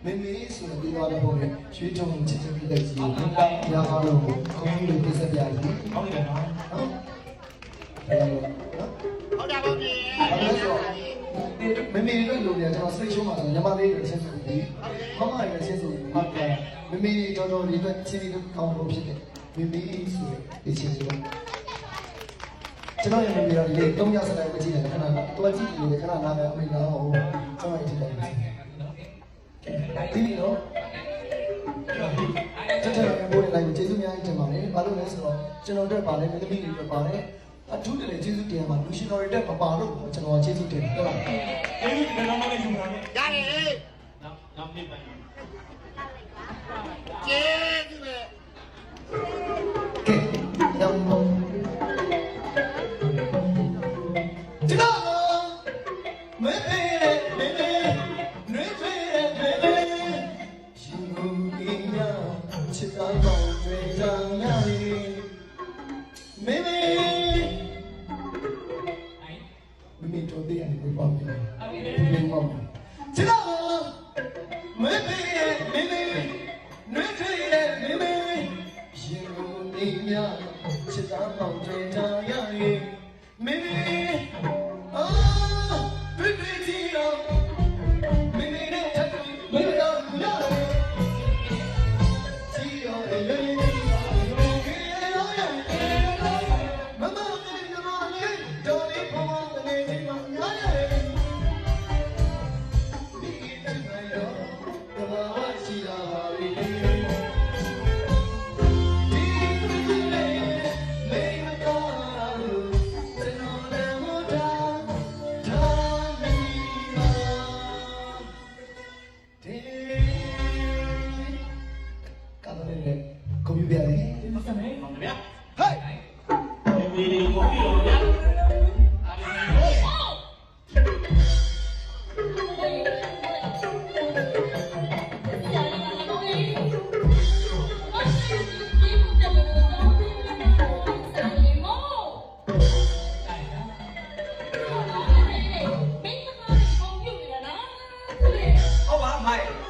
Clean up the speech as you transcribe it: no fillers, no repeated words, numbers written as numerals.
မင်းမင်းဆိုတဲ့ဒီဝါတော့ဘယ်ရွှေထုံချစ်ချစ်ပြီးတဲ့စီကိုရာအားလုံးကိုခုံးလို့ပြဆက်ပြရည်ဟုတ်တယ်နော်ဟုတ်တယ်ပါဗျာမမေတို့လိုနေကျွန်တော်စိတ်ရှုံးပါဆိုညီမလေးတွေအချင်းစုပြီးမမတွေအချင်းစုဟုတ်တယ်မမေတော်တော်လေးတော့ချင်းလေးကောင်းလို့ဖြစ်တယ်မမေဆိုတဲ့ချင်းစုကျွန်တော်ရဲ့မမေတို့ဒီ3ရက်ဆက်တိုင်းမကြည့်တယ်ခဏတော့ကြည့်နေတယ်ခဏနားမယ်အမေကတော့ကျွန်တော်အချင်းတိုင်းဒီလိုကျွန်တော်ဘိုးလေးကျေးဇူးများတင်ပါတယ်ဘာလို့လဲဆိုတော့ကျွန်တော်တို့ပါလေမသမီးတွေတို့ပါတယ်အထူးတလည်းကျေးဇူးတင်ရမှာလူရှင်တော်တွေတက်မပါလို့ကျွန်တော်ကျေးဇူးတင်တယ်ဟုတ်လားကျေးဇူးတင်တော့လည်းယူပါမယ်ရတယ်နောက်ပြပါကျေးဇူးပဲကဲတော့ကျွန်တော်မင်းချစ်တော်ပေါင်းတွေကြောင့်ရည်မမေတို့တဲ့အနေနဲ့ပေါ့မယ်မင်းပေါ့ချစ်တော်မမေနွေးထွေးရဲ့မမေရှင်ကိုနေမြချစ်တော်ပေါင်းတွေကြောင့်ရည်မမေအာတွေ့တွေ့ကြည့်တော့မမေနဲ့ထပ်ပြီးမတော်ရကွန်ပျူတာလေးမစမ်းဘူးဗျာဟဲ့ဒီလိုကိုပြီးတော့ဗျာဟုတ်ပါမိုက်